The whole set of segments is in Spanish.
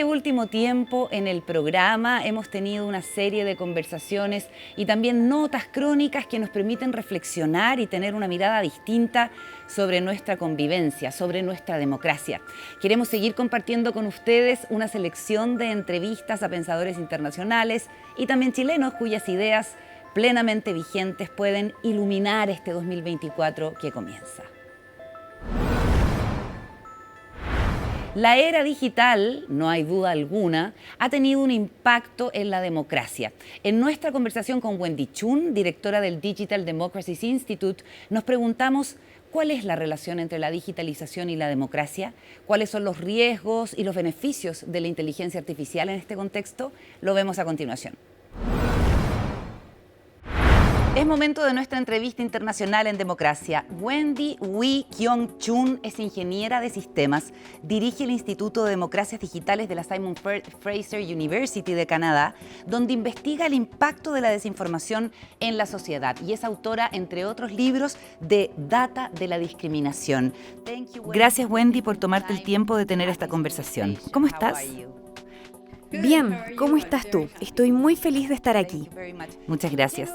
este último tiempo en el programa hemos tenido una serie de conversaciones y también notas crónicas que nos permiten reflexionar y tener una mirada distinta sobre nuestra convivencia, sobre nuestra democracia. Queremos seguir compartiendo con ustedes una selección de entrevistas a pensadores internacionales y también chilenos cuyas ideas plenamente vigentes pueden iluminar este 2024 que comienza. La era digital, no hay duda alguna, ha tenido un impacto en la democracia. En nuestra conversación con Wendy Chun, directora del Digital Democracies Institute, nos preguntamos cuál es la relación entre la digitalización y la democracia, cuáles son los riesgos y los beneficios de la inteligencia artificial en este contexto. Lo vemos a continuación. Es momento de nuestra entrevista internacional en democracia. Wendy Wee Kyung Chun es ingeniera de sistemas, dirige el Instituto de Democracias Digitales de la Simon Fraser University de Canadá, donde investiga el impacto de la desinformación en la sociedad y es autora, entre otros libros, de Data de la Discriminación. Gracias, Wendy, por tomarte el tiempo de tener esta conversación. ¿Cómo estás? Bien, ¿cómo estás tú? Estoy muy feliz de estar aquí. Muchas gracias.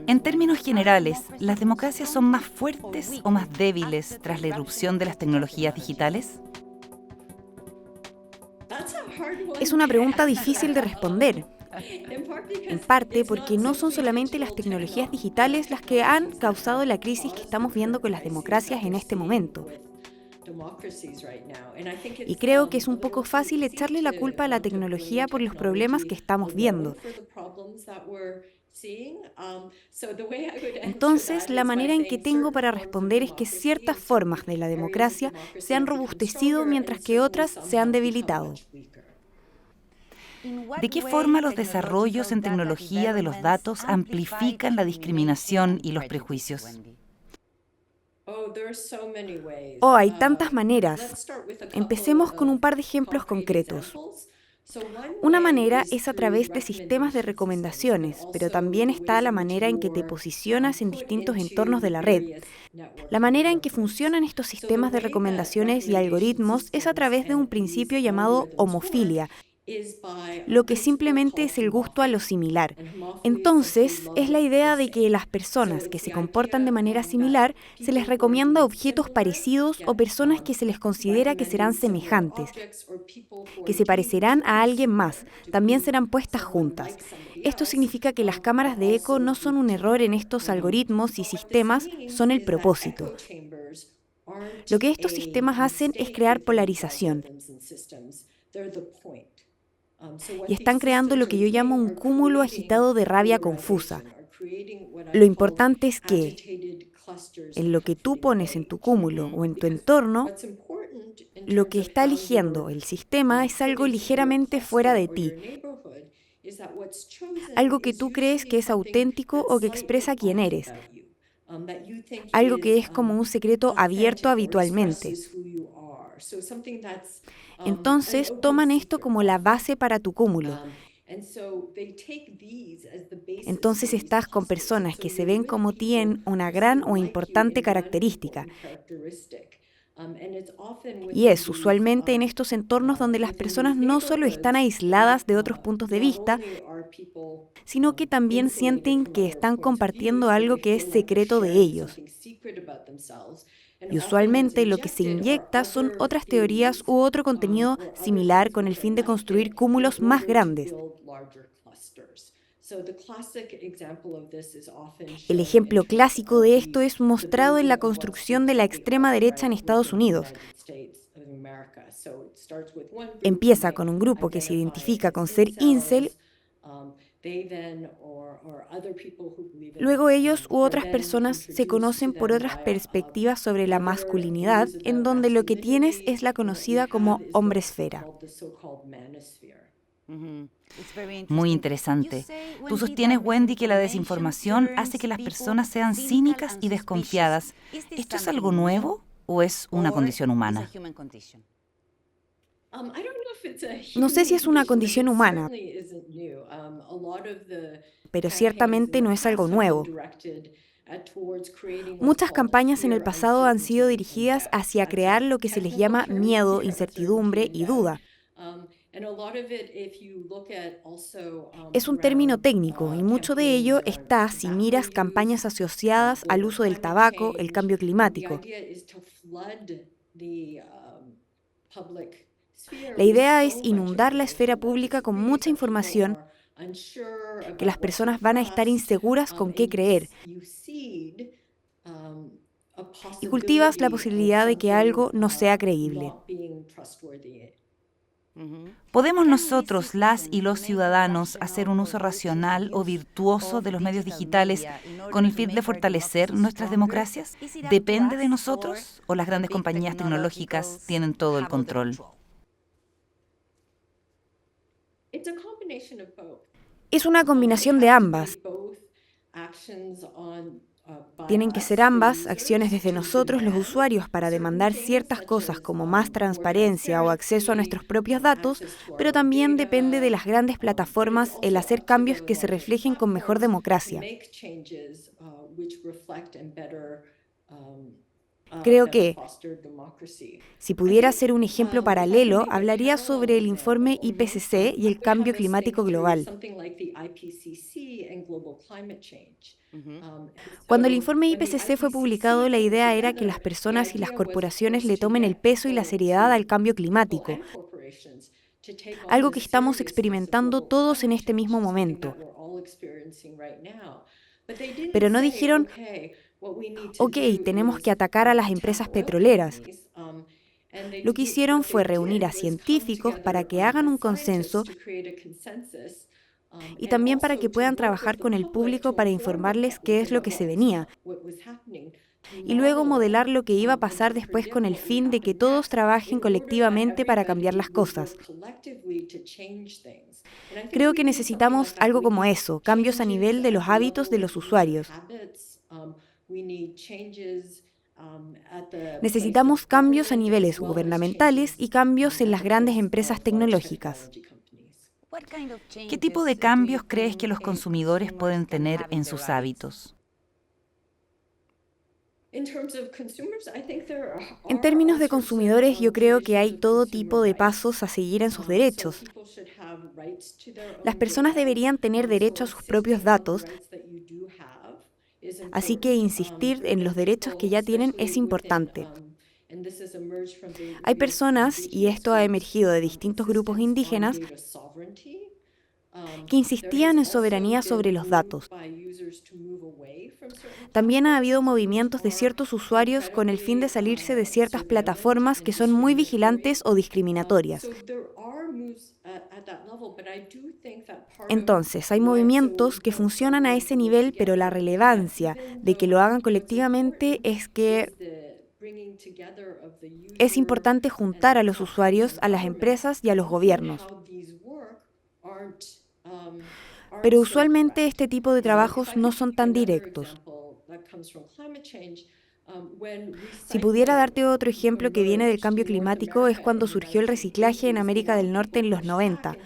En términos generales, ¿las democracias son más fuertes o más débiles tras la irrupción de las tecnologías digitales? Es una pregunta difícil de responder. En parte porque no son solamente las tecnologías digitales las que han causado la crisis que estamos viendo con las democracias en este momento. Y creo que es un poco fácil echarle la culpa a la tecnología por los problemas que estamos viendo. Entonces, la manera en que tengo para responder es que ciertas formas de la democracia se han robustecido mientras que otras se han debilitado. ¿De qué forma los desarrollos en tecnología de los datos amplifican la discriminación y los prejuicios? Hay tantas maneras. Empecemos con un par de ejemplos concretos. Una manera es a través de sistemas de recomendaciones, pero también está la manera en que te posicionas en distintos entornos de la red. La manera en que funcionan estos sistemas de recomendaciones y algoritmos es a través de un principio llamado homofilia, lo que simplemente es el gusto a lo similar. Entonces, es la idea de que las personas que se comportan de manera similar se les recomienda objetos parecidos o personas que se les considera que serán semejantes, que se parecerán a alguien más, también serán puestas juntas. Esto significa que las cámaras de eco no son un error en estos algoritmos y sistemas, son el propósito. Lo que estos sistemas hacen es crear polarización. Y están creando lo que yo llamo un cúmulo agitado de rabia confusa. Lo importante es que en lo que tú pones en tu cúmulo o en tu entorno, lo que está eligiendo el sistema es algo ligeramente fuera de ti, algo que tú crees que es auténtico o que expresa quién eres, algo que es como un secreto abierto habitualmente. Entonces, toman esto como la base para tu cúmulo. Entonces estás con personas que se ven como tienen una gran o importante característica. Y es usualmente en estos entornos donde las personas no solo están aisladas de otros puntos de vista, sino que también sienten que están compartiendo algo que es secreto de ellos. Y usualmente lo que se inyecta son otras teorías u otro contenido similar con el fin de construir cúmulos más grandes. El ejemplo clásico de esto es mostrado en la construcción de la extrema derecha en Estados Unidos. Empieza con un grupo que se identifica con ser incel. Luego ellos u otras personas se conocen por otras perspectivas sobre la masculinidad, en donde lo que tienes es la conocida como hombre-esfera. Muy interesante. Tú sostienes, Wendy, que la desinformación hace que las personas sean cínicas y desconfiadas. ¿Esto es algo nuevo o es una condición humana? No sé si es una condición humana, pero ciertamente no es algo nuevo. Muchas campañas en el pasado han sido dirigidas hacia crear lo que se les llama miedo, incertidumbre y duda. Es un término técnico y mucho de ello está si miras campañas asociadas al uso del tabaco, el cambio climático. La idea es inundar la esfera pública con mucha información que las personas van a estar inseguras con qué creer y cultivas la posibilidad de que algo no sea creíble. ¿Podemos nosotros, las y los ciudadanos, hacer un uso racional o virtuoso de los medios digitales con el fin de fortalecer nuestras democracias? ¿Depende de nosotros o las grandes compañías tecnológicas tienen todo el control? Es una combinación de ambas. Tienen que ser ambas acciones desde nosotros, los usuarios, para demandar ciertas cosas como más transparencia o acceso a nuestros propios datos, pero también depende de las grandes plataformas el hacer cambios que se reflejen con mejor democracia. Creo que, si pudiera ser un ejemplo paralelo, hablaría sobre el informe IPCC y el cambio climático global. Cuando el informe IPCC fue publicado, la idea era que las personas y las corporaciones le tomen el peso y la seriedad al cambio climático, algo que estamos experimentando todos en este mismo momento. Pero no dijeron, ok, tenemos que atacar a las empresas petroleras. Lo que hicieron fue reunir a científicos para que hagan un consenso y también para que puedan trabajar con el público para informarles qué es lo que se venía y luego modelar lo que iba a pasar después con el fin de que todos trabajen colectivamente para cambiar las cosas. Creo que necesitamos algo como eso, cambios a nivel de los hábitos de los usuarios. Necesitamos cambios a niveles gubernamentales y cambios en las grandes empresas tecnológicas. ¿Qué tipo de cambios crees que los consumidores pueden tener en sus hábitos? En términos de consumidores, yo creo que hay todo tipo de pasos a seguir en sus derechos. Las personas deberían tener derecho a sus propios datos, así que insistir en los derechos que ya tienen es importante. Hay personas, y esto ha emergido de distintos grupos indígenas, que insistían en soberanía sobre los datos. También ha habido movimientos de ciertos usuarios con el fin de salirse de ciertas plataformas que son muy vigilantes o discriminatorias. Entonces, hay movimientos que funcionan a ese nivel, pero la relevancia de que lo hagan colectivamente es que es importante juntar a los usuarios, a las empresas y a los gobiernos. Pero usualmente este tipo de trabajos no son tan directos. Si pudiera darte otro ejemplo que viene del cambio climático, es cuando surgió el reciclaje en América del Norte en los 90.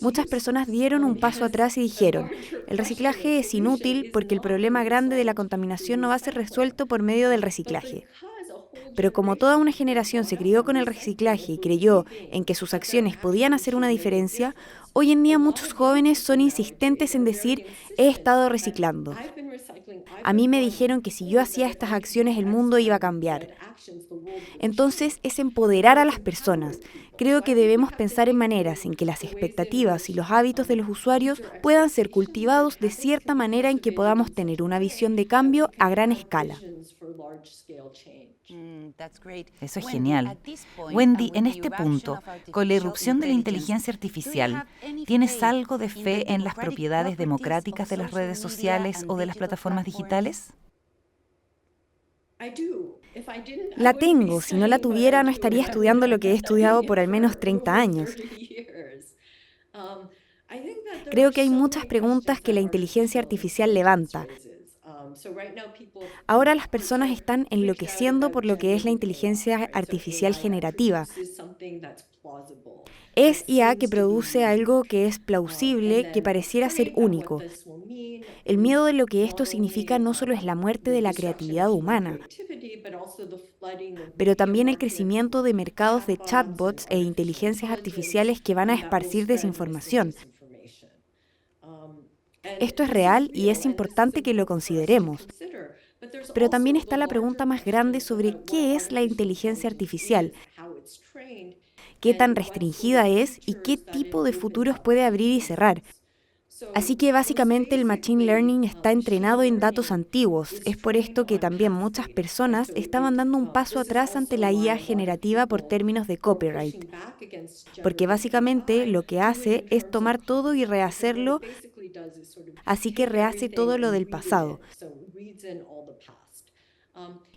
Muchas personas dieron un paso atrás y dijeron, el reciclaje es inútil porque el problema grande de la contaminación no va a ser resuelto por medio del reciclaje. Pero como toda una generación se crió con el reciclaje y creyó en que sus acciones podían hacer una diferencia, hoy en día muchos jóvenes son insistentes en decir, he estado reciclando. A mí me dijeron que si yo hacía estas acciones el mundo iba a cambiar. Entonces es empoderar a las personas. Creo que debemos pensar en maneras en que las expectativas y los hábitos de los usuarios puedan ser cultivados de cierta manera en que podamos tener una visión de cambio a gran escala. Eso es genial. Wendy, en este punto, con la irrupción de la inteligencia artificial, ¿tienes algo de fe en las propiedades democráticas de las redes sociales o de las plataformas digitales? La tengo, si no la tuviera no estaría estudiando lo que he estudiado por al menos 30 años. Creo que hay muchas preguntas que la inteligencia artificial levanta. Ahora las personas están enloqueciendo por lo que es la inteligencia artificial generativa. Es IA que produce algo que es plausible, que pareciera ser único. El miedo de lo que esto significa no solo es la muerte de la creatividad humana, pero también el crecimiento de mercados de chatbots e inteligencias artificiales que van a esparcir desinformación. Esto es real y es importante que lo consideremos. Pero también está la pregunta más grande sobre qué es la inteligencia artificial, qué tan restringida es y qué tipo de futuros puede abrir y cerrar. Así que básicamente el Machine Learning está entrenado en datos antiguos. Es por esto que también muchas personas estaban dando un paso atrás ante la IA generativa por términos de copyright. Porque básicamente lo que hace es tomar todo y rehacerlo, así que rehace todo lo del pasado.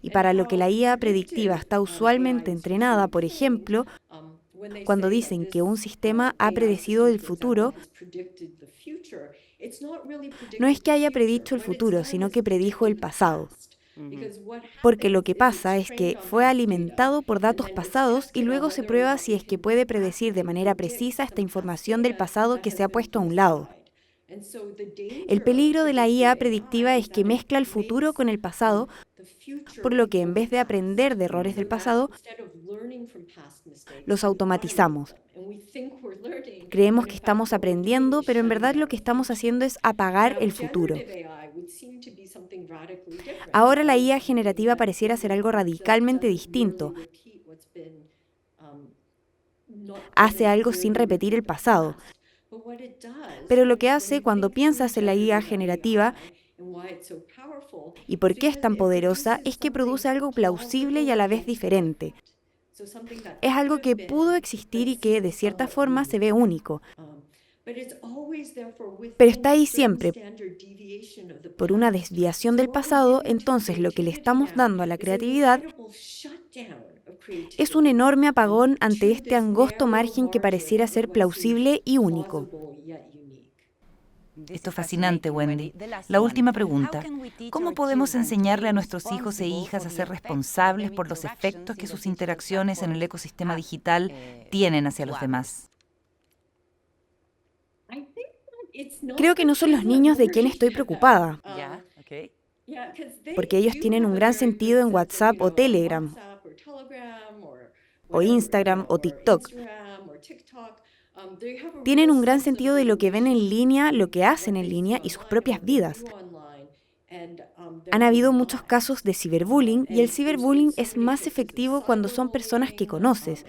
Y para lo que la IA predictiva está usualmente entrenada, por ejemplo, cuando dicen que un sistema ha predecido el futuro, no es que haya predicho el futuro, sino que predijo el pasado. Porque lo que pasa es que fue alimentado por datos pasados y luego se prueba si es que puede predecir de manera precisa esta información del pasado que se ha puesto a un lado. El peligro de la IA predictiva es que mezcla el futuro con el pasado, por lo que en vez de aprender de errores del pasado, los automatizamos. Creemos que estamos aprendiendo, pero en verdad lo que estamos haciendo es apagar el futuro. Ahora la IA generativa pareciera ser algo radicalmente distinto. Hace algo sin repetir el pasado. Pero lo que hace cuando piensas en la IA generativa y por qué es tan poderosa es que produce algo plausible y a la vez diferente. Es algo que pudo existir y que, de cierta forma, se ve único. Pero está ahí siempre. Por una desviación del pasado, entonces lo que le estamos dando a la creatividad es un enorme apagón ante este angosto margen que pareciera ser plausible y único. Esto es fascinante, Wendy. La última pregunta. ¿Cómo podemos enseñarle a nuestros hijos e hijas a ser responsables por los efectos que sus interacciones en el ecosistema digital tienen hacia los demás? Creo que no son los niños de quien estoy preocupada, porque ellos tienen un gran sentido en WhatsApp o Telegram, o Instagram o TikTok. Tienen un gran sentido de lo que ven en línea, lo que hacen en línea y sus propias vidas. Han habido muchos casos de ciberbullying y el ciberbullying es más efectivo cuando son personas que conoces.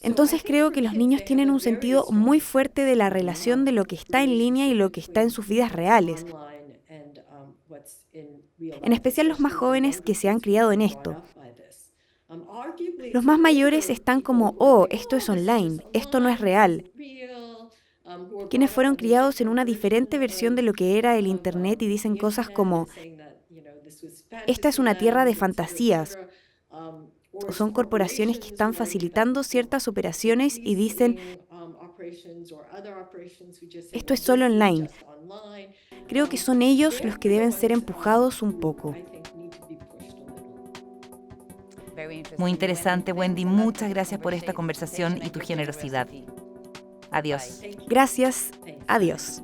Entonces creo que los niños tienen un sentido muy fuerte de la relación de lo que está en línea y lo que está en sus vidas reales. En especial los más jóvenes que se han criado en esto. Los más mayores están como, oh, esto es online, esto no es real. Quienes fueron criados en una diferente versión de lo que era el Internet y dicen cosas como, esta es una tierra de fantasías. O son corporaciones que están facilitando ciertas operaciones y dicen, esto es solo online. Creo que son ellos los que deben ser empujados un poco. Muy interesante, Wendy. Muchas gracias por esta conversación y tu generosidad. Adiós. Gracias. Adiós.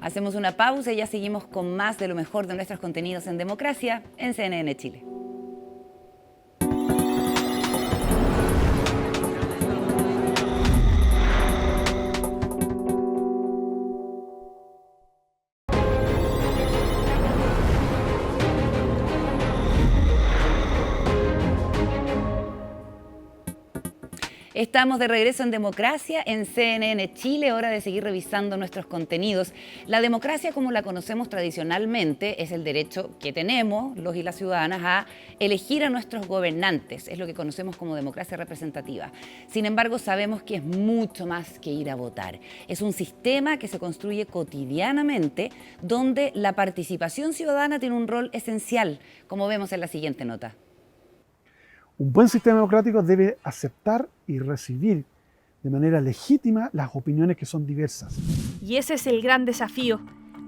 Hacemos una pausa y ya seguimos con más de lo mejor de nuestros contenidos en Democracia en CNN Chile. Estamos de regreso en Democracia en CNN Chile, hora de seguir revisando nuestros contenidos. La democracia, como la conocemos tradicionalmente, es el derecho que tenemos, los y las ciudadanas, a elegir a nuestros gobernantes. Es lo que conocemos como democracia representativa. Sin embargo, sabemos que es mucho más que ir a votar. Es un sistema que se construye cotidianamente, donde la participación ciudadana tiene un rol esencial, como vemos en la siguiente nota. Un buen sistema democrático debe aceptar y recibir de manera legítima las opiniones que son diversas. Y ese es el gran desafío,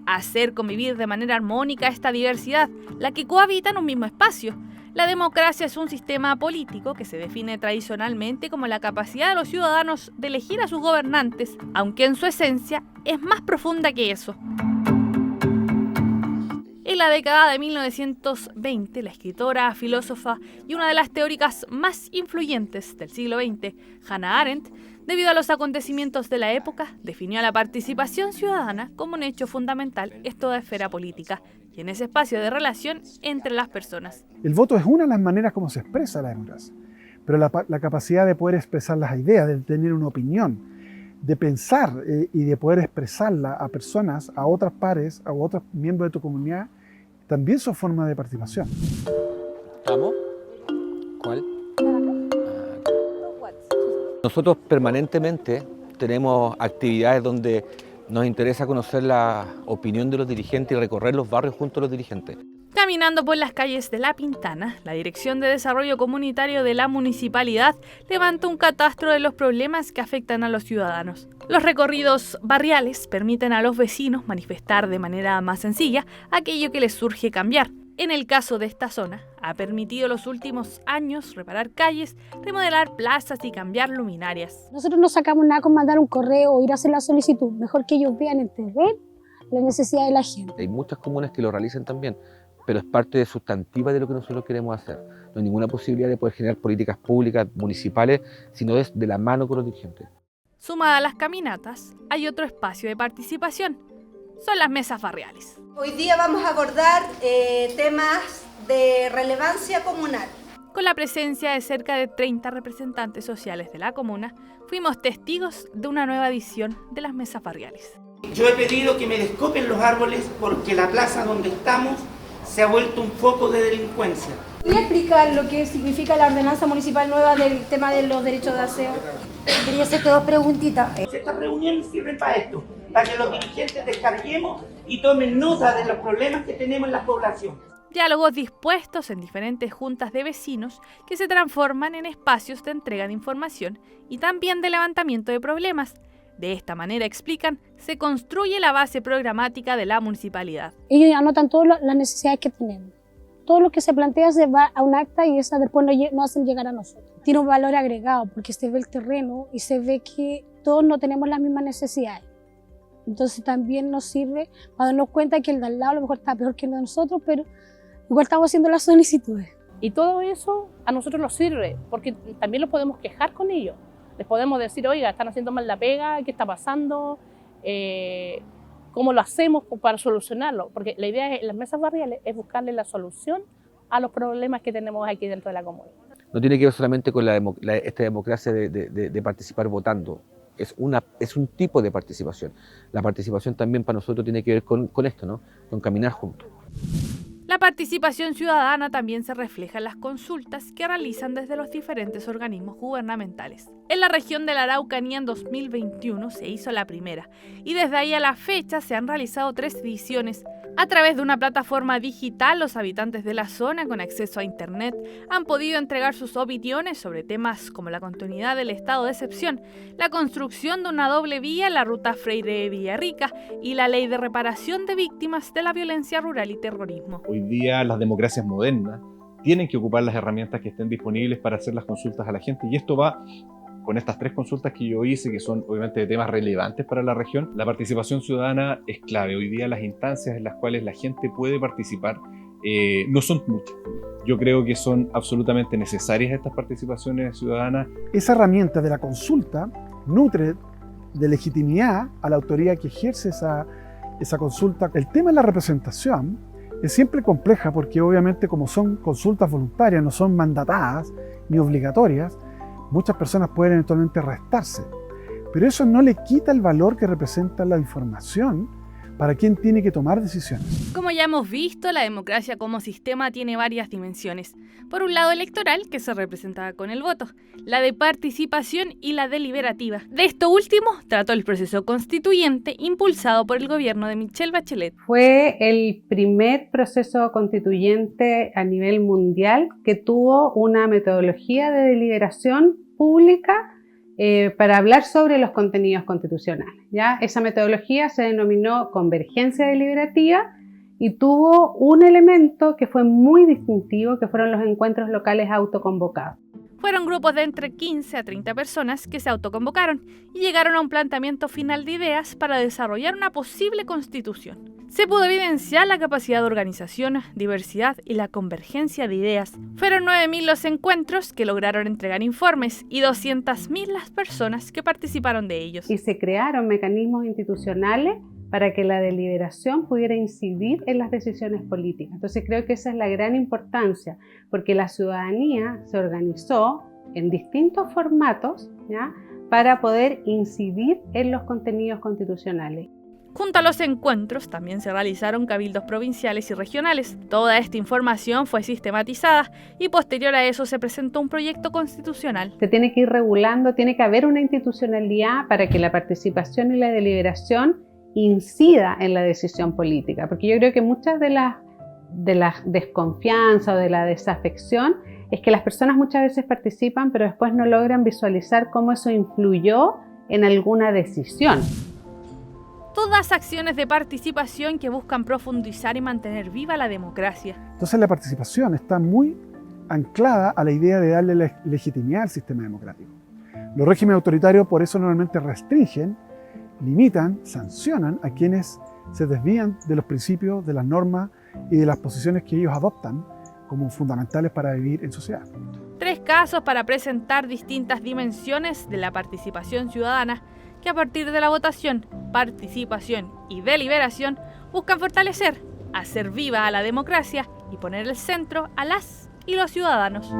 hacer convivir de manera armónica esta diversidad, la que cohabita en un mismo espacio. La democracia es un sistema político que se define tradicionalmente como la capacidad de los ciudadanos de elegir a sus gobernantes, aunque en su esencia es más profunda que eso. En la década de 1920, la escritora, filósofa y una de las teóricas más influyentes del siglo XX, Hannah Arendt, debido a los acontecimientos de la época, definió a la participación ciudadana como un hecho fundamental en toda esfera política y en ese espacio de relación entre las personas. El voto es una de las maneras como se expresa la democracia, pero la capacidad de poder expresar las ideas, de tener una opinión, de pensar y de poder expresarla a personas, a otras pares, a otros miembros de tu comunidad, también son formas de participación. ¿Vamos? ¿Cuál? Nosotros permanentemente tenemos actividades donde nos interesa conocer la opinión de los dirigentes y recorrer los barrios junto a los dirigentes. Caminando por las calles de La Pintana, la Dirección de Desarrollo Comunitario de la Municipalidad levanta un catastro de los problemas que afectan a los ciudadanos. Los recorridos barriales permiten a los vecinos manifestar de manera más sencilla aquello que les surge cambiar. En el caso de esta zona, ha permitido los últimos años reparar calles, remodelar plazas y cambiar luminarias. Nosotros no sacamos nada con mandar un correo o ir a hacer la solicitud. Mejor que ellos vean en terreno la necesidad de la gente. Hay muchas comunas que lo realizan también, pero es parte sustantiva de lo que nosotros queremos hacer. No hay ninguna posibilidad de poder generar políticas públicas, municipales, sino es de la mano con los dirigentes. Sumada a las caminatas, hay otro espacio de participación. Son las mesas barriales. Hoy día vamos a abordar temas de relevancia comunal. Con la presencia de cerca de 30 representantes sociales de la comuna, fuimos testigos de una nueva edición de las mesas barriales. Yo he pedido que me descopen los árboles porque la plaza donde estamos se ha vuelto un foco de delincuencia. ¿Voy a explicar lo que significa la ordenanza municipal nueva del tema de los derechos de aseo? Quería hacerte dos preguntitas. Estas reuniones sirven para esto, para que los dirigentes descarguemos y tomen nota de los problemas que tenemos en la población. Diálogos dispuestos en diferentes juntas de vecinos que se transforman en espacios de entrega de información y también de levantamiento de problemas. De esta manera, explican, se construye la base programática de la municipalidad. Ellos anotan todas las necesidades que tenemos. Todo lo que se plantea se va a un acta y esa después no hacen llegar a nosotros. Tiene un valor agregado porque se ve el terreno y se ve que todos no tenemos las mismas necesidades. Entonces también nos sirve para darnos cuenta que el de al lado a lo mejor está peor que nosotros, pero igual estamos haciendo las solicitudes. Y todo eso a nosotros nos sirve porque también lo podemos quejar con ellos. Les podemos decir, oiga, están haciendo mal la pega, ¿qué está pasando? ¿Cómo lo hacemos para solucionarlo? Porque la idea en las mesas barriales es buscarle la solución a los problemas que tenemos aquí dentro de la comuna. No tiene que ver solamente con esta democracia de participar votando. Es un tipo de participación. La participación también para nosotros tiene que ver con esto, ¿no? Con caminar juntos. La participación ciudadana también se refleja en las consultas que realizan desde los diferentes organismos gubernamentales. En la región de la Araucanía en 2021 se hizo la primera y desde ahí a la fecha se han realizado 3 ediciones. A través de una plataforma digital, los habitantes de la zona con acceso a internet han podido entregar sus opiniones sobre temas como la continuidad del estado de excepción, la construcción de una doble vía en la ruta Freire-Villarrica y la ley de reparación de víctimas de la violencia rural y terrorismo. Hoy día las democracias modernas tienen que ocupar las herramientas que estén disponibles para hacer las consultas a la gente y esto va con estas 3 consultas que yo hice, que son obviamente de temas relevantes para la región. La participación ciudadana es clave. Hoy día las instancias en las cuales la gente puede participar no son muchas. Yo creo que son absolutamente necesarias estas participaciones ciudadanas. Esa herramienta de la consulta nutre de legitimidad a la autoridad que ejerce esa consulta. El tema de la representación es siempre compleja porque obviamente como son consultas voluntarias, no son mandatadas ni obligatorias, muchas personas pueden eventualmente restarse, pero eso no le quita el valor que representa la información para quien tiene que tomar decisiones. Como ya hemos visto, la democracia como sistema tiene varias dimensiones. Por un lado electoral, que se representa con el voto, la de participación y la deliberativa. De esto último trató el proceso constituyente impulsado por el gobierno de Michelle Bachelet. Fue el primer proceso constituyente a nivel mundial que tuvo una metodología de deliberación pública para hablar sobre los contenidos constitucionales, ¿ya? Esa metodología se denominó convergencia deliberativa y tuvo un elemento que fue muy distintivo, que fueron los encuentros locales autoconvocados. Fueron grupos de entre 15 a 30 personas que se autoconvocaron y llegaron a un planteamiento final de ideas para desarrollar una posible constitución. Se pudo evidenciar la capacidad de organización, diversidad y la convergencia de ideas. Fueron 9.000 los encuentros que lograron entregar informes y 200.000 las personas que participaron de ellos. Y se crearon mecanismos institucionales para que la deliberación pudiera incidir en las decisiones políticas. Entonces creo que esa es la gran importancia, porque la ciudadanía se organizó en distintos formatos, ¿ya?, para poder incidir en los contenidos constitucionales. Junto a los encuentros también se realizaron cabildos provinciales y regionales. Toda esta información fue sistematizada y posterior a eso se presentó un proyecto constitucional. Se tiene que ir regulando, tiene que haber una institucionalidad para que la participación y la deliberación incida en la decisión política, porque yo creo que muchas de la desconfianza o de la desafección es que las personas muchas veces participan pero después no logran visualizar cómo eso influyó en alguna decisión. Todas acciones de participación que buscan profundizar y mantener viva la democracia. Entonces la participación está muy anclada a la idea de darle legitimidad al sistema democrático. Los regímenes autoritarios por eso normalmente restringen, limitan, sancionan a quienes se desvían de los principios, de las normas y de las posiciones que ellos adoptan como fundamentales para vivir en sociedad. 3 casos para presentar distintas dimensiones de la participación ciudadana que a partir de la votación, participación y deliberación buscan fortalecer, hacer viva a la democracia y poner el centro a las y los ciudadanos.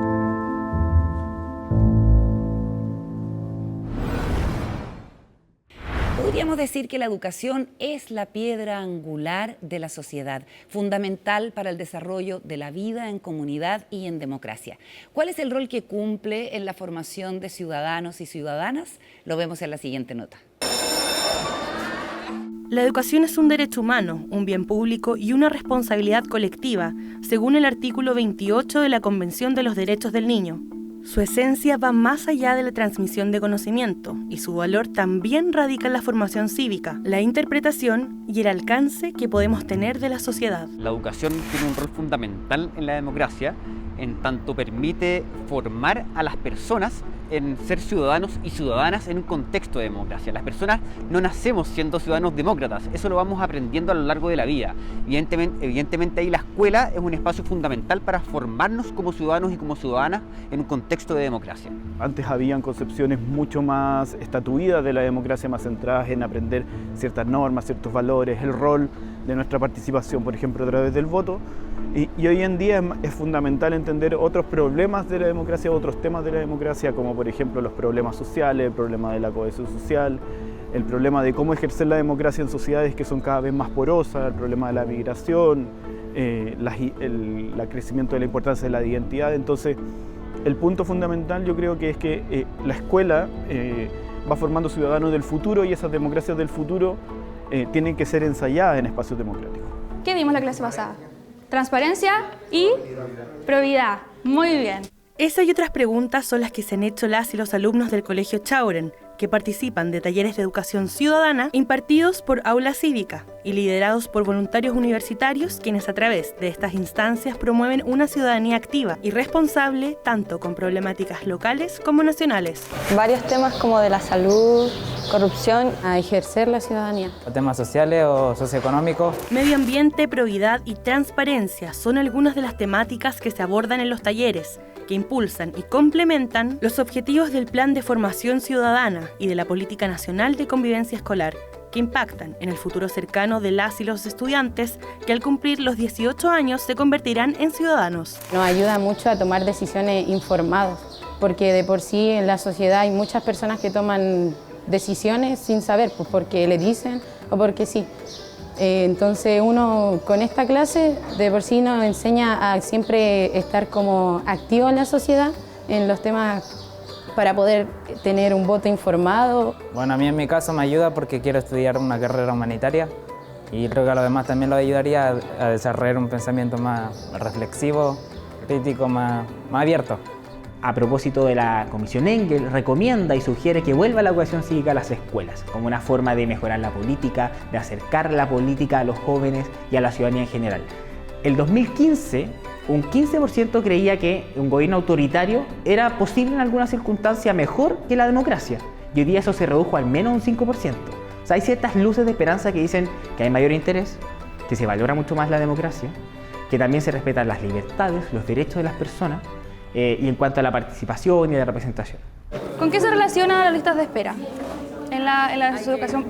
Podríamos decir que la educación es la piedra angular de la sociedad, fundamental para el desarrollo de la vida en comunidad y en democracia. ¿Cuál es el rol que cumple en la formación de ciudadanos y ciudadanas? Lo vemos en la siguiente nota. La educación es un derecho humano, un bien público y una responsabilidad colectiva, según el artículo 28 de la Convención de los Derechos del Niño. Su esencia va más allá de la transmisión de conocimiento y su valor también radica en la formación cívica, la interpretación y el alcance que podemos tener de la sociedad. La educación tiene un rol fundamental en la democracia, en tanto permite formar a las personas en ser ciudadanos y ciudadanas en un contexto de democracia. Las personas no nacemos siendo ciudadanos demócratas, eso lo vamos aprendiendo a lo largo de la vida. Evidentemente ahí la escuela es un espacio fundamental para formarnos como ciudadanos y como ciudadanas en un contexto de democracia. Antes habían concepciones mucho más estatuidas de la democracia, más centradas en aprender ciertas normas, ciertos valores, el rol de nuestra participación, por ejemplo, a través del voto. Y hoy en día es fundamental entender otros problemas de la democracia, otros temas de la democracia, como por ejemplo los problemas sociales, el problema de la cohesión social, el problema de cómo ejercer la democracia en sociedades que son cada vez más porosas, el problema de la migración, el crecimiento de la importancia de la identidad. Entonces, el punto fundamental yo creo que es que la escuela va formando ciudadanos del futuro y esas democracias del futuro tienen que ser ensayadas en espacios democráticos. ¿Qué vimos la clase pasada? Transparencia y probidad. Muy bien. Esa y otras preguntas son las que se han hecho las y los alumnos del Colegio Chauren, que participan de talleres de educación ciudadana impartidos por Aula Cívica y liderados por voluntarios universitarios quienes a través de estas instancias promueven una ciudadanía activa y responsable tanto con problemáticas locales como nacionales. Varios temas como de la salud, corrupción, a ejercer la ciudadanía. Temas sociales o socioeconómicos. Medio ambiente, probidad y transparencia son algunas de las temáticas que se abordan en los talleres, que impulsan y complementan los objetivos del Plan de Formación Ciudadana y de la Política Nacional de Convivencia Escolar, que impactan en el futuro cercano de las y los estudiantes que al cumplir los 18 años se convertirán en ciudadanos. Nos ayuda mucho a tomar decisiones informadas, porque de por sí en la sociedad hay muchas personas que toman decisiones sin saber, pues porque le dicen o porque sí. Entonces uno con esta clase de por sí nos enseña a siempre estar como activo en la sociedad, en los temas para poder tener un voto informado. Bueno, a mí en mi caso me ayuda porque quiero estudiar una carrera humanitaria y creo que a los demás también lo ayudaría a desarrollar un pensamiento más reflexivo, crítico, más abierto. a propósito de la Comisión Engel, recomienda y sugiere que vuelva la educación cívica a las escuelas, como una forma de mejorar la política, de acercar la política a los jóvenes y a la ciudadanía en general. El 2015, un 15% creía que un gobierno autoritario era posible en alguna circunstancia mejor que la democracia, y hoy día eso se redujo al menos un 5%. O sea, hay ciertas luces de esperanza que dicen que hay mayor interés, que se valora mucho más la democracia, que también se respetan las libertades, los derechos de las personas, y en cuanto a la participación y la representación. ¿Con qué se relaciona las listas de espera? En la educación.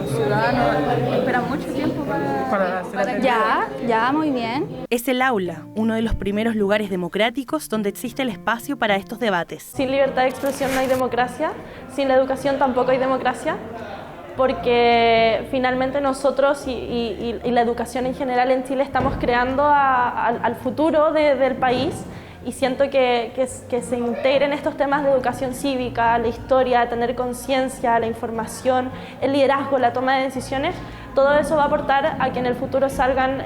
Ciudadanos espera mucho tiempo para Ya, muy bien. Es el aula, uno de los primeros lugares democráticos donde existe el espacio para estos debates. Sin libertad de expresión no hay democracia, sin la educación tampoco hay democracia, porque finalmente nosotros y la educación en general en Chile estamos creando al futuro del país. Y siento que se integren estos temas de educación cívica, la historia, tener conciencia, la información, el liderazgo, la toma de decisiones, todo eso va a aportar a que en el futuro salgan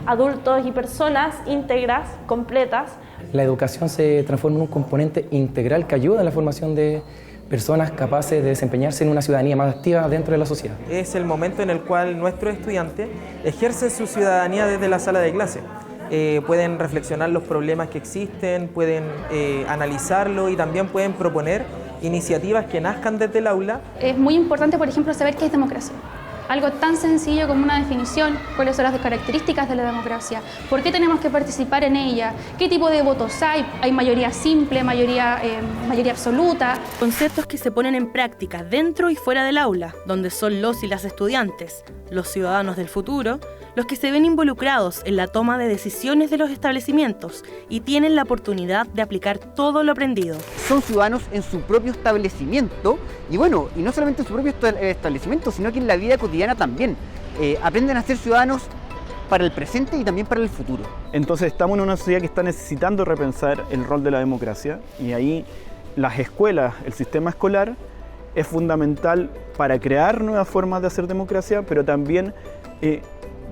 adultos y personas íntegras, completas. La educación se transforma en un componente integral que ayuda a la formación de personas capaces de desempeñarse en una ciudadanía más activa dentro de la sociedad. Es el momento en el cual nuestros estudiantes ejercen su ciudadanía desde la sala de clase. Pueden reflexionar los problemas que existen, pueden analizarlo y también pueden proponer iniciativas que nazcan desde el aula. Es muy importante, por ejemplo, saber qué es democracia. Algo tan sencillo como una definición, cuáles son las características de la democracia, por qué tenemos que participar en ella, qué tipo de votos hay mayoría simple, mayoría absoluta. Conceptos que se ponen en práctica dentro y fuera del aula, donde son los y las estudiantes, los ciudadanos del futuro, los que se ven involucrados en la toma de decisiones de los establecimientos y tienen la oportunidad de aplicar todo lo aprendido. Son ciudadanos en su propio establecimiento y bueno, y no solamente en su propio establecimiento, sino que en la vida cotidiana también. Aprenden a ser ciudadanos para el presente y también para el futuro. Entonces estamos en una sociedad que está necesitando repensar el rol de la democracia y ahí las escuelas, el sistema escolar es fundamental para crear nuevas formas de hacer democracia, pero también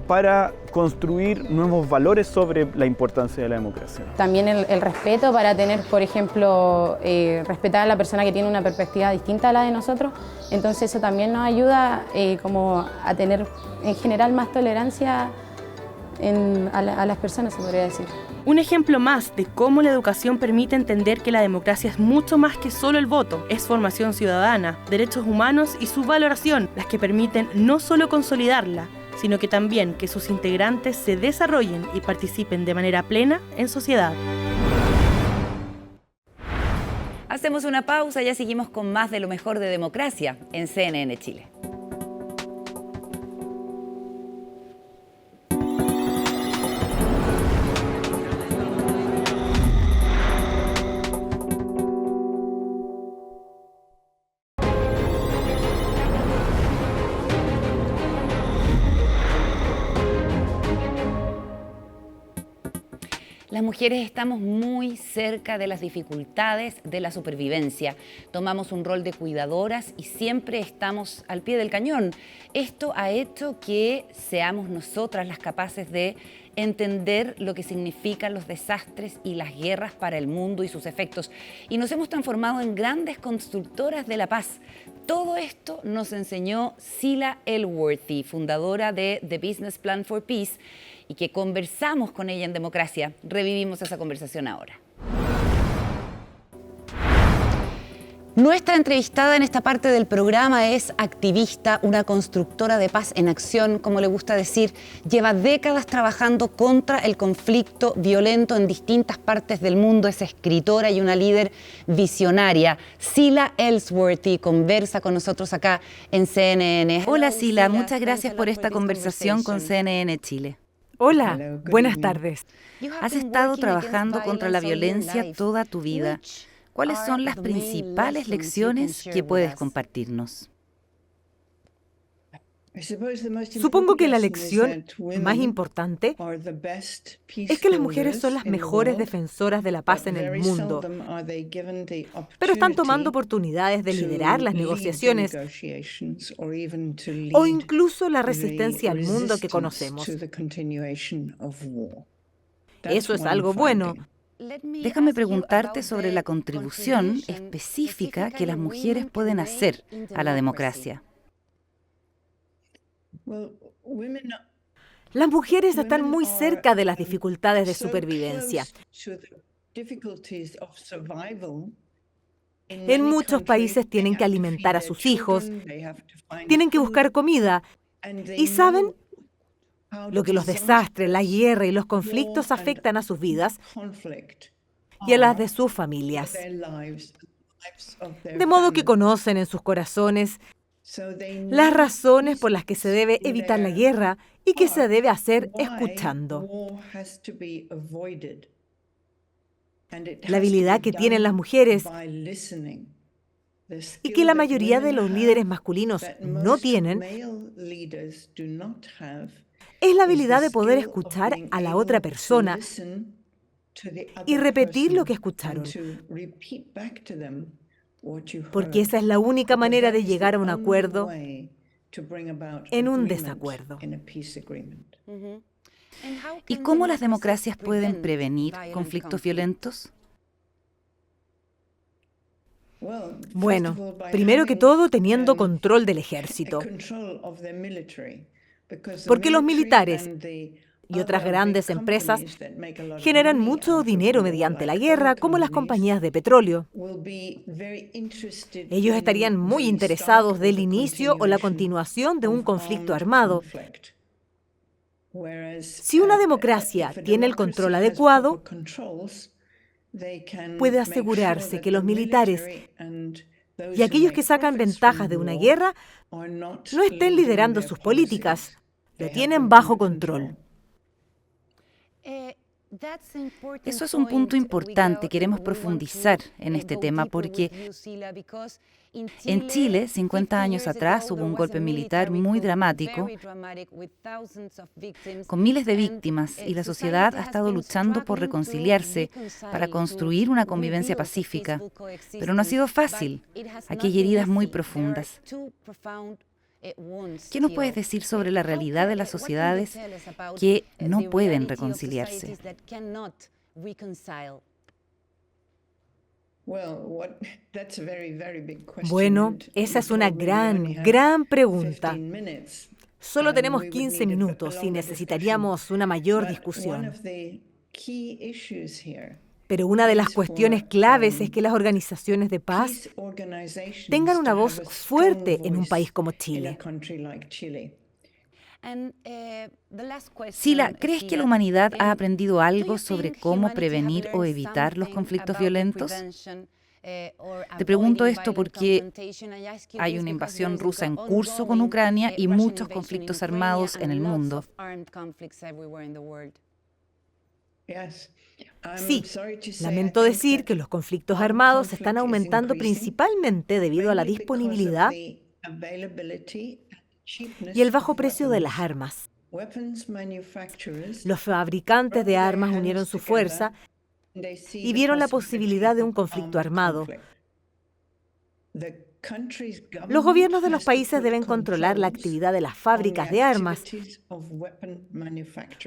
para construir nuevos valores sobre la importancia de la democracia. También el respeto para tener, por ejemplo, respetar a la persona que tiene una perspectiva distinta a la de nosotros. Entonces eso también nos ayuda como a tener en general más tolerancia a las personas, se podría decir. Un ejemplo más de cómo la educación permite entender que la democracia es mucho más que solo el voto. Es formación ciudadana, derechos humanos y su valoración, las que permiten no solo consolidarla, sino que también que sus integrantes se desarrollen y participen de manera plena en sociedad. Hacemos una pausa, ya seguimos con más de lo mejor de democracia en CNN Chile. Las mujeres estamos muy cerca de las dificultades de la supervivencia. Tomamos un rol de cuidadoras y siempre estamos al pie del cañón. Esto ha hecho que seamos nosotras las capaces de entender lo que significan los desastres y las guerras para el mundo y sus efectos. Y nos hemos transformado en grandes constructoras de la paz. Todo esto nos enseñó Cilla Elworthy, fundadora de The Business Plan for Peace, y que conversamos con ella en Democracia. Revivimos esa conversación ahora. Nuestra entrevistada en esta parte del programa es activista, una constructora de paz en acción, como le gusta decir. Lleva décadas trabajando contra el conflicto violento en distintas partes del mundo. Es escritora y una líder visionaria. Cilla Elworthy conversa con nosotros acá en CNN. Hola Cilla, muchas gracias por esta conversación con CNN Chile. Hola, buenas tardes. Has estado trabajando contra la violencia toda tu vida. ¿Cuáles son las principales lecciones que puedes compartirnos? Supongo que la lección más importante es que las mujeres son las mejores defensoras de la paz en el mundo, pero están tomando oportunidades de liderar las negociaciones o incluso la resistencia al mundo que conocemos. Eso es algo bueno, Déjame preguntarte sobre la contribución específica que las mujeres pueden hacer a la democracia. Las mujeres están muy cerca de las dificultades de supervivencia. En muchos países tienen que alimentar a sus hijos, tienen que buscar comida y saben lo que los desastres, la guerra y los conflictos afectan a sus vidas y a las de sus familias. De modo que conocen en sus corazones las razones por las que se debe evitar la guerra y que se debe hacer escuchando. La habilidad que tienen las mujeres y que la mayoría de los líderes masculinos no tienen es la habilidad de poder escuchar a la otra persona y repetir lo que escucharon. Porque esa es la única manera de llegar a un acuerdo en un desacuerdo. ¿Y cómo las democracias pueden prevenir conflictos violentos? Bueno, primero que todo teniendo control del ejército. Porque los militares y otras grandes empresas generan mucho dinero mediante la guerra, como las compañías de petróleo. Ellos estarían muy interesados del inicio o la continuación de un conflicto armado. Si una democracia tiene el control adecuado, puede asegurarse que los militares y aquellos que sacan ventajas de una guerra no estén liderando sus políticas, lo tienen bajo control. Eso es un punto importante. Queremos profundizar en este tema porque en Chile, 50 años atrás, hubo un golpe militar muy dramático, con miles de víctimas, y la sociedad ha estado luchando por reconciliarse, para construir una convivencia pacífica. Pero no ha sido fácil. Aquí hay heridas muy profundas. ¿Qué nos puedes decir sobre la realidad de las sociedades que no pueden reconciliarse? Bueno, esa es una gran pregunta. Solo tenemos 15 minutos y necesitaríamos una mayor discusión. Pero una de las cuestiones claves es que las organizaciones de paz tengan una voz fuerte en un país como Chile. Sila, ¿crees que la humanidad ha aprendido algo sobre cómo prevenir o evitar los conflictos violentos? Te pregunto esto porque hay una invasión rusa en curso con Ucrania y muchos conflictos armados en el mundo. Sí, lamento decir que los conflictos armados están aumentando principalmente debido a la disponibilidad y el bajo precio de las armas. Los fabricantes de armas unieron su fuerza y vieron la posibilidad de un conflicto armado. Los gobiernos de los países deben controlar la actividad de las fábricas de armas,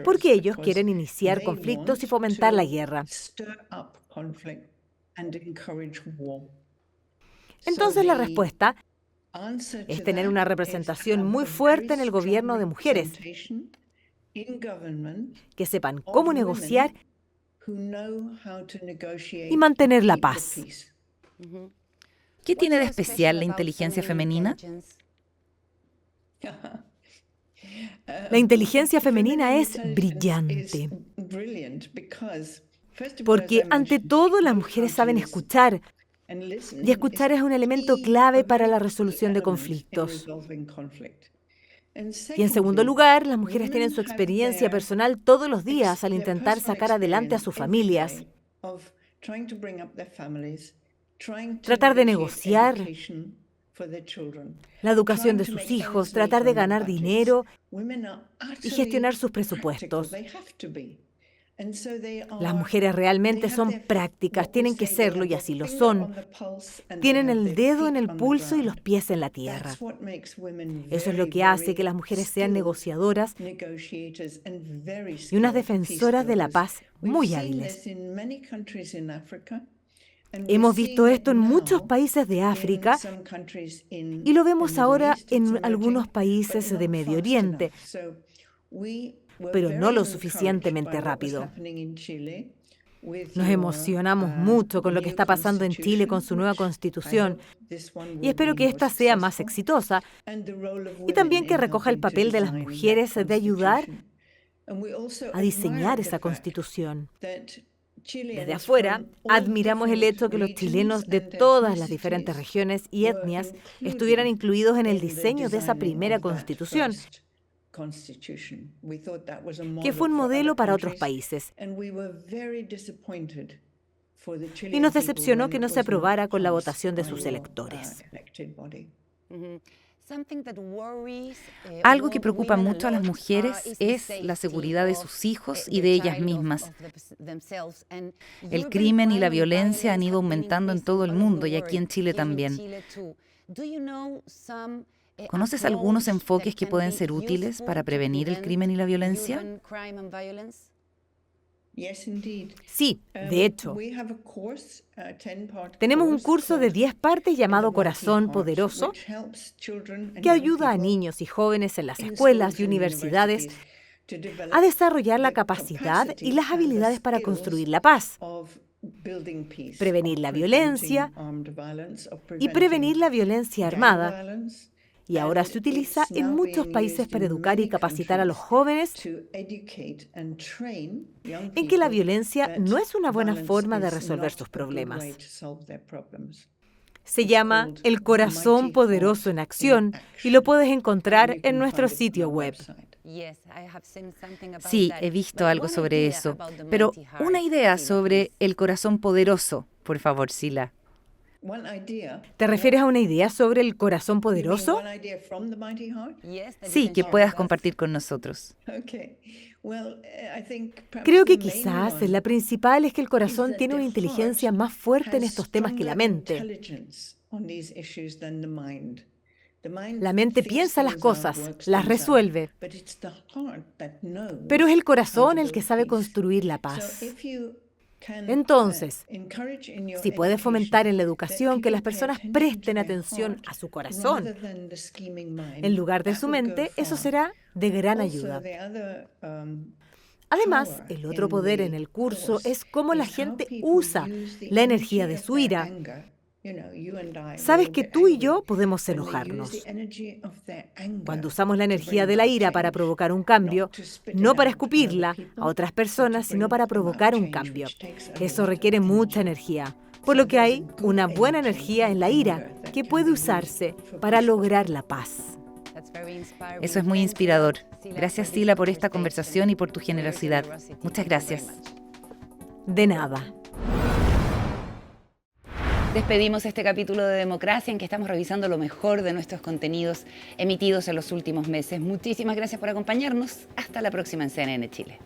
porque ellos quieren iniciar conflictos y fomentar la guerra. Entonces la respuesta es tener una representación muy fuerte en el gobierno de mujeres, que sepan cómo negociar y mantener la paz. ¿Qué tiene de especial la inteligencia femenina? La inteligencia femenina es brillante, porque ante todo las mujeres saben escuchar, y escuchar es un elemento clave para la resolución de conflictos. Y en segundo lugar, las mujeres tienen su experiencia personal todos los días al intentar sacar adelante a sus familias, tratar de negociar la educación de sus hijos, tratar de ganar dinero y gestionar sus presupuestos. Las mujeres realmente son prácticas, tienen que serlo y así lo son. Tienen el dedo en el pulso y los pies en la tierra. Eso es lo que hace que las mujeres sean negociadoras y unas defensoras de la paz muy hábiles. Hemos visto esto en muchos países de África y lo vemos ahora en algunos países de Medio Oriente, pero no lo suficientemente rápido. Nos emocionamos mucho con lo que está pasando en Chile con su nueva constitución y espero que esta sea más exitosa y también que recoja el papel de las mujeres de ayudar a diseñar esa constitución. Desde afuera, admiramos el hecho que los chilenos de todas las diferentes regiones y etnias estuvieran incluidos en el diseño de esa primera constitución, que fue un modelo para otros países. Y nos decepcionó que no se aprobara con la votación de sus electores. Algo que preocupa mucho a las mujeres es la seguridad de sus hijos y de ellas mismas. El crimen y la violencia han ido aumentando en todo el mundo y aquí en Chile también. ¿Conoces algunos enfoques que pueden ser útiles para prevenir el crimen y la violencia? Sí, de hecho. Tenemos un curso de 10 partes llamado Corazón Poderoso que ayuda a niños y jóvenes en las escuelas y universidades a desarrollar la capacidad y las habilidades para construir la paz, prevenir la violencia y prevenir la violencia armada. Y ahora se utiliza en muchos países para educar y capacitar a los jóvenes en que la violencia no es una buena forma de resolver sus problemas. Se llama El Corazón Poderoso en Acción y lo puedes encontrar en nuestro sitio web. Sí, he visto algo sobre eso, pero una idea sobre el corazón poderoso, por favor, Sila. ¿Te refieres a una idea sobre el corazón poderoso? Sí, que puedas compartir con nosotros. Creo que quizás la principal es que el corazón tiene una inteligencia más fuerte en estos temas que la mente. La mente piensa las cosas, las resuelve, pero es el corazón el que sabe construir la paz. Entonces, si puedes fomentar en la educación que las personas presten atención a su corazón en lugar de su mente, eso será de gran ayuda. Además, el otro poder en el curso es cómo la gente usa la energía de su ira. Sabes que tú y yo podemos enojarnos. Cuando usamos la energía de la ira para provocar un cambio, no para escupirla a otras personas, sino para provocar un cambio. Eso requiere mucha energía, por lo que hay una buena energía en la ira que puede usarse para lograr la paz. Eso es muy inspirador. Gracias, Sila, por esta conversación y por tu generosidad. Muchas gracias. De nada. Despedimos este capítulo de Democracia en que estamos revisando lo mejor de nuestros contenidos emitidos en los últimos meses. Muchísimas gracias por acompañarnos. Hasta la próxima en CNN Chile.